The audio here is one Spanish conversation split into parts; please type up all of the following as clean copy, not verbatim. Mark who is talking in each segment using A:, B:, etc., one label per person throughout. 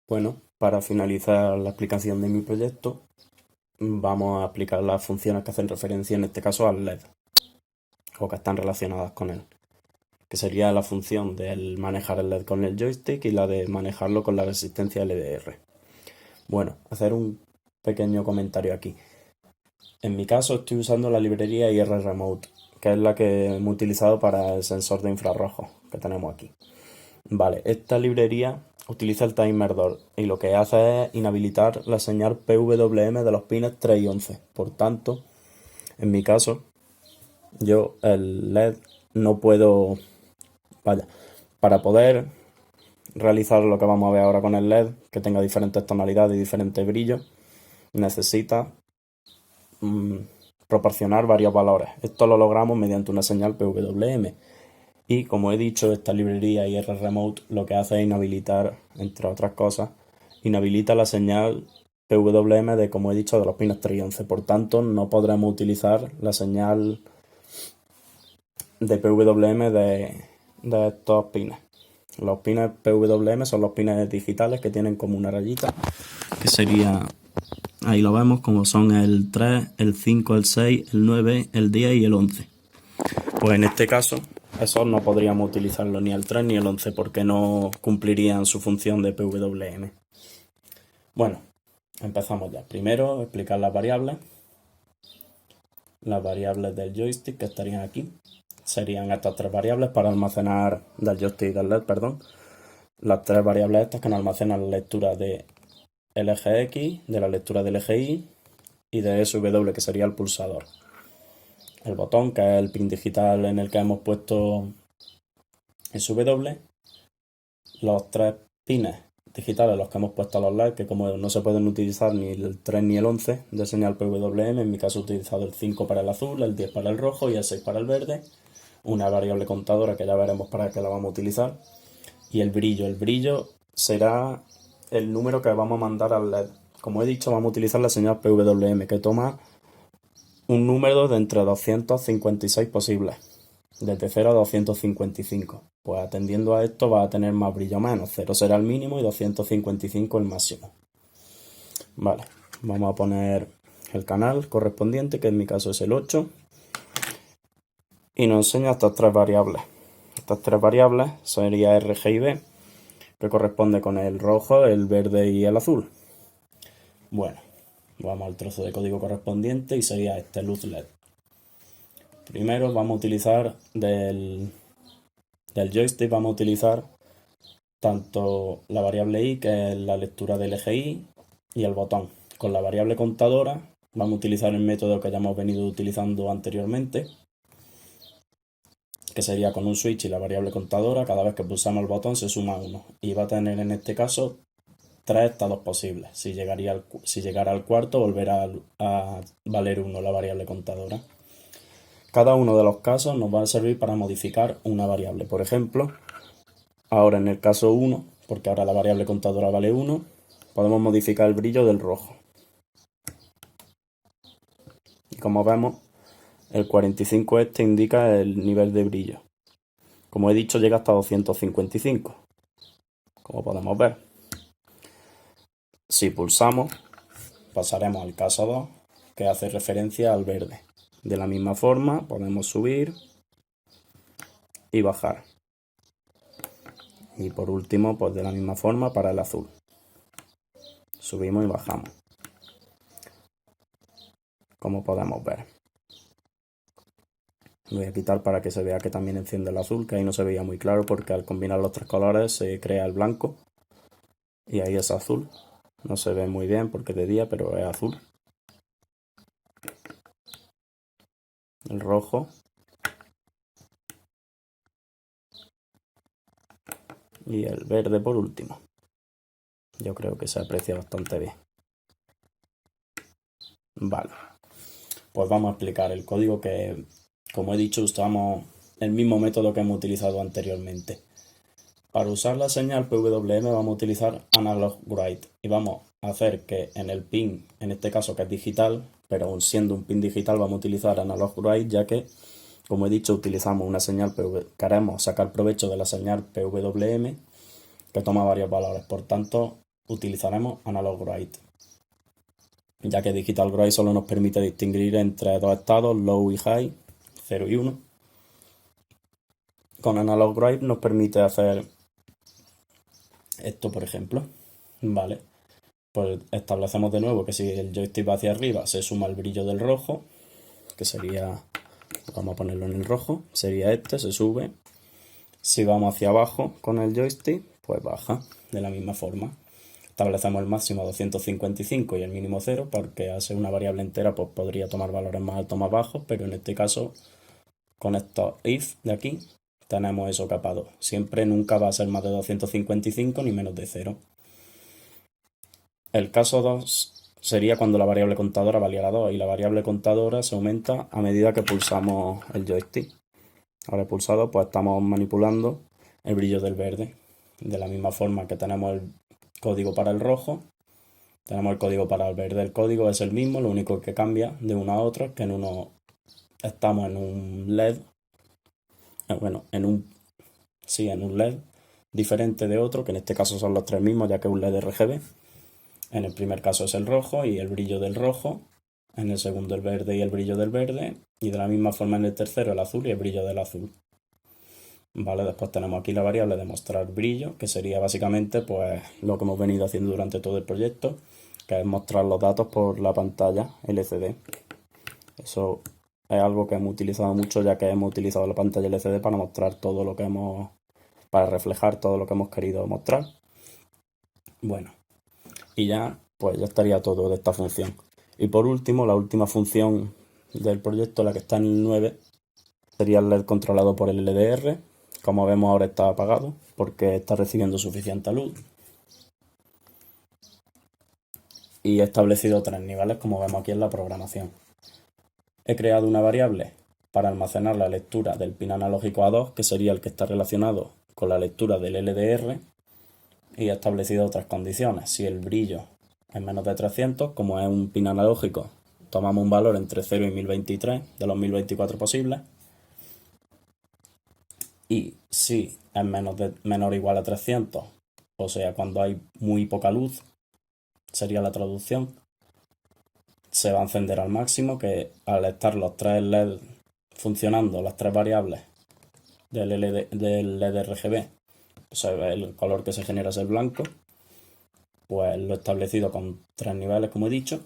A: Bueno, para finalizar la explicación de mi proyecto, vamos a aplicar las funciones que hacen referencia en este caso al LED o que están relacionadas con él, que sería la función del manejar el LED con el joystick y la de manejarlo con la resistencia LDR. Bueno, hacer un pequeño comentario aquí. En mi caso estoy usando la librería IR Remote, que es la que hemos utilizado para el sensor de infrarrojo que tenemos aquí. Vale, esta librería utiliza el timer door y lo que hace es inhabilitar la señal PWM de los pines 3 y 11. Por tanto, en mi caso, yo el LED no puedo, vaya, para poder realizar lo que vamos a ver ahora con el LED, que tenga diferentes tonalidades y diferentes brillos, necesita proporcionar varios valores. Esto lo logramos mediante una señal PWM. Y como he dicho, esta librería IR Remote lo que hace es inhabilitar, entre otras cosas, inhabilita la señal PWM de, como he dicho, de los pines 3 y 11. Por tanto, no podremos utilizar la señal de PWM de estos pines. Los pines PWM son los pines digitales que tienen como una rayita, que sería, ahí lo vemos, como son el 3, el 5, el 6, el 9, el 10 y el 11. Pues en este caso, esos no podríamos utilizarlo ni el 3 ni el 11 porque no cumplirían su función de PWM. Bueno, empezamos ya. Primero, explicar las variables. Las variables del joystick que estarían aquí. Serían estas tres variables para almacenar, del joystick del LED, perdón. Las tres variables estas que nos almacenan la lectura de LGX, de la lectura de LGI y de SW, que sería el pulsador. El botón, que es el pin digital en el que hemos puesto SW, los tres pines digitales los que hemos puesto a los LEDs, que como no se pueden utilizar ni el 3 ni el 11 de señal PWM, en mi caso he utilizado el 5 para el azul, el 10 para el rojo y el 6 para el verde, una variable contadora que ya veremos para qué la vamos a utilizar, y el brillo será el número que vamos a mandar al LED. Como he dicho, vamos a utilizar la señal PWM, que toma un número de entre 256 posibles, desde 0 a 255. Pues atendiendo a esto va a tener más brillo o menos. 0 será el mínimo y 255 el máximo. Vale, vamos a poner el canal correspondiente, que en mi caso es el 8. Y nos enseña estas tres variables. Estas tres variables sería R, G y B, que corresponde con el rojo, el verde y el azul. Bueno, vamos al trozo de código correspondiente y sería este luz LED. Primero vamos a utilizar del joystick, vamos a utilizar tanto la variable i, que es la lectura del eje y, y el botón. Con la variable contadora vamos a utilizar el método que ya hemos venido utilizando anteriormente, que sería con un switch y la variable contadora. Cada vez que pulsamos el botón se suma 1 y va a tener en este caso tres estados posibles. Si llegara al cuarto, volverá a valer 1 la variable contadora. Cada uno de los casos nos va a servir para modificar una variable. Por ejemplo, ahora en el caso 1, porque ahora la variable contadora vale 1, podemos modificar el brillo del rojo. Y como vemos, el 45 este indica el nivel de brillo. Como he dicho, llega hasta 255, como podemos ver. Si pulsamos, pasaremos al caso 2, que hace referencia al verde. De la misma forma, podemos subir y bajar. Y por último, pues de la misma forma para el azul. Subimos y bajamos, como podemos ver. Voy a quitar para que se vea que también enciende el azul, que ahí no se veía muy claro porque al combinar los tres colores se crea el blanco. Y ahí es azul. No se ve muy bien porque es de día, pero es azul. El rojo. Y el verde por último. Yo creo que se aprecia bastante bien. Vale. Pues vamos a explicar el código que, como he dicho, usamos el mismo método que hemos utilizado anteriormente. Para usar la señal PWM vamos a utilizar Analog Write y vamos a hacer que en el pin, en este caso que es digital, pero aún siendo un pin digital vamos a utilizar Analog Write, ya que, como he dicho, utilizamos una señal queremos sacar provecho de la señal PWM que toma varios valores. Por tanto, utilizaremos Analog Write, ya que Digital Write solo nos permite distinguir entre dos estados, low y high, 0 y 1. Con Analog Write nos permite hacer esto, por ejemplo. Vale, pues establecemos de nuevo que si el joystick va hacia arriba se suma el brillo del rojo, que sería, vamos a ponerlo en el rojo, sería este, se sube. Si vamos hacia abajo con el joystick, pues baja de la misma forma. Establecemos el máximo 255 y el mínimo 0, porque al ser una variable entera pues podría tomar valores más altos o más bajos, pero en este caso con estos if de aquí tenemos eso capado. Siempre nunca va a ser más de 255 ni menos de 0. El caso 2 sería cuando la variable contadora valiera 2 y la variable contadora se aumenta a medida que pulsamos el joystick. Ahora he pulsado, pues estamos manipulando el brillo del verde. De la misma forma que tenemos el código para el rojo, tenemos el código para el verde. El código es el mismo, lo único que cambia de uno a otro es que en uno estamos en un LED, en un LED diferente de otro, que en este caso son los tres mismos, ya que es un LED RGB. En el primer caso es el rojo y el brillo del rojo, en el segundo el verde y el brillo del verde, y de la misma forma en el tercero el azul y el brillo del azul. Vale, después tenemos aquí la variable de mostrar brillo, que sería básicamente pues lo que hemos venido haciendo durante todo el proyecto, que es mostrar los datos por la pantalla LCD. Eso es algo que hemos utilizado mucho, ya que hemos utilizado la pantalla LCD para mostrar todo lo que para reflejar todo lo que hemos querido mostrar. Bueno, y ya estaría todo de esta función. Y por último, la última función del proyecto, la que está en el 9, sería el LED controlado por el LDR. Como vemos ahora está apagado porque está recibiendo suficiente luz. Y he establecido 3 niveles, como vemos aquí en la programación. He creado una variable para almacenar la lectura del pin analógico A2, que sería el que está relacionado con la lectura del LDR. Y he establecido otras condiciones. Si el brillo es menos de 300, como es un pin analógico, tomamos un valor entre 0 y 1023 de los 1024 posibles. Y si es menor o igual a 300, o sea, cuando hay muy poca luz, sería la traducción, se va a encender al máximo, que al estar los 3 LED funcionando, las 3 variables del LED RGB, o sea, el color que se genera es el blanco, pues lo he establecido con 3 niveles, como he dicho.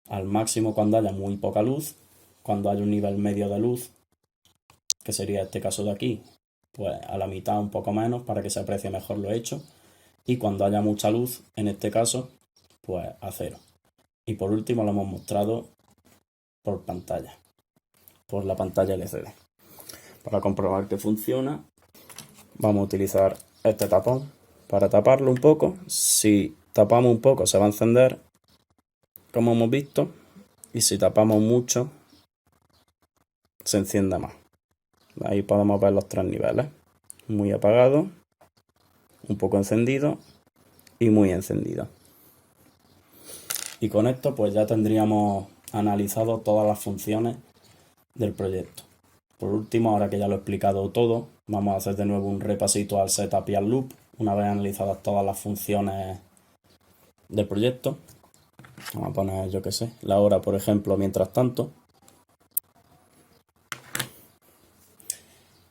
A: Al máximo cuando haya muy poca luz, cuando haya un nivel medio de luz, que sería este caso de aquí, pues a la mitad, un poco menos, para que se aprecie mejor lo hecho. Y cuando haya mucha luz, en este caso, pues a 0. Y por último lo hemos mostrado por pantalla, por la pantalla LCD. Para comprobar que funciona, vamos a utilizar este tapón para taparlo un poco. Si tapamos un poco se va a encender, como hemos visto, y si tapamos mucho se enciende más. Ahí podemos ver los 3 niveles: muy apagado, un poco encendido y muy encendido. Y con esto pues ya tendríamos analizado todas las funciones del proyecto. Por último, ahora que ya lo he explicado todo, vamos a hacer de nuevo un repasito al setup y al loop, una vez analizadas todas las funciones del proyecto. Vamos a poner, yo que sé, la hora, por ejemplo, mientras tanto.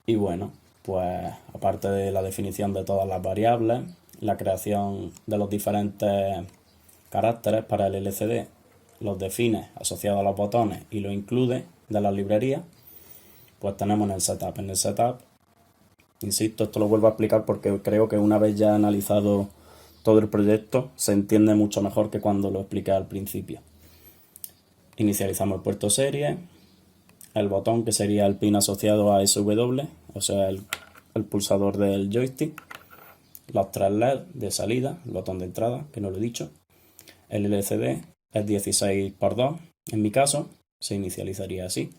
A: Y bueno, pues aparte de la definición de todas las variables, la creación de los diferentes caracteres para el LCD, los define asociados a los botones y los incluye de las librerías, pues tenemos en el setup. En el setup, insisto, esto lo vuelvo a explicar porque creo que una vez ya analizado todo el proyecto se entiende mucho mejor que cuando lo expliqué al principio. Inicializamos el puerto serie, el botón que sería el pin asociado a SW, o sea el pulsador del joystick, los 3 LED de salida, el botón de entrada, que no lo he dicho. El LCD es 16x2, en mi caso se inicializaría así.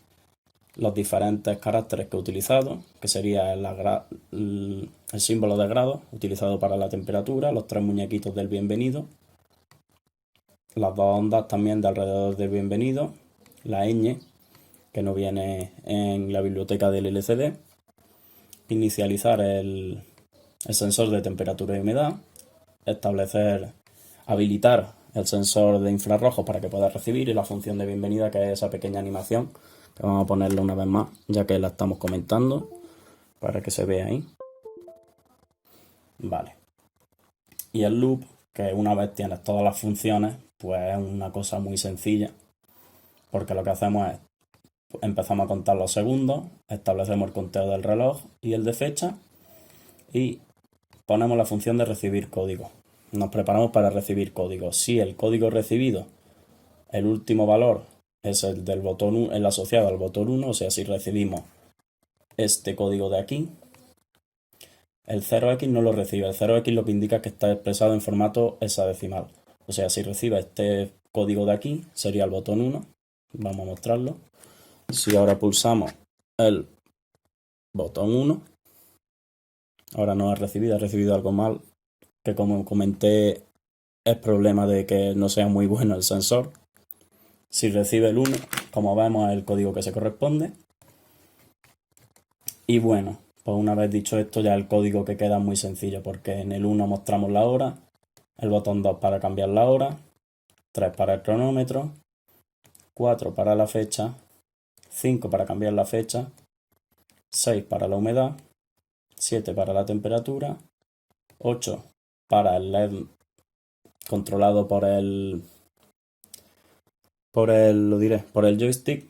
A: Los diferentes caracteres que he utilizado, que sería el símbolo de grado utilizado para la temperatura, los 3 muñequitos del bienvenido, las 2 ondas también de alrededor del bienvenido, la ñ, que no viene en la biblioteca del LCD, inicializar el sensor de temperatura y humedad, establecer habilitar el sensor de infrarrojos para que pueda recibir y la función de bienvenida, que es esa pequeña animación, que vamos a ponerla una vez más, ya que la estamos comentando, para que se vea ahí. Vale. Y el loop, que una vez tienes todas las funciones, pues es una cosa muy sencilla, porque lo que hacemos es, empezamos a contar los segundos, establecemos el conteo del reloj y el de fecha, y ponemos la función de recibir código. Nos preparamos para recibir código. Si el código recibido, el último valor es el del botón 1, el asociado al botón 1, o sea, si recibimos este código de aquí, el 0x no lo recibe. El 0x lo que indica es que está expresado en formato hexadecimal. O sea, si recibe este código de aquí, sería el botón 1. Vamos a mostrarlo. Si ahora pulsamos el botón 1, ahora no ha recibido algo mal, que como comenté es problema de que no sea muy bueno el sensor. Si recibe el 1, como vemos, es el código que se corresponde. Y bueno, pues una vez dicho esto, ya el código que queda es muy sencillo, porque en el 1 mostramos la hora, el botón 2 para cambiar la hora, 3 para el cronómetro, 4 para la fecha, 5 para cambiar la fecha, 6 para la humedad, 7 para la temperatura, 8 para el LED controlado por el joystick,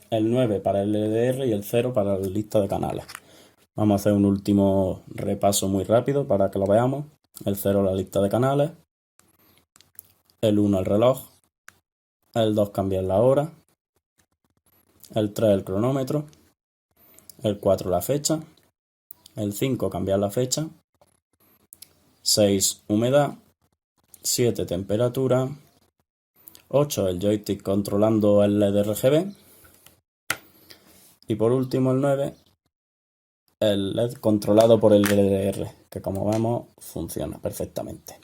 A: el 9 para el LDR y el 0 para la lista de canales. Vamos a hacer un último repaso muy rápido para que lo veamos. El 0 la lista de canales, el 1 el reloj, el 2 cambiar la hora, el 3 el cronómetro, el 4 la fecha, el 5 cambiar la fecha, 6 humedad, 7 temperatura, 8 el joystick controlando el LED RGB y por último el 9 el LED controlado por el LDR, que como vemos funciona perfectamente.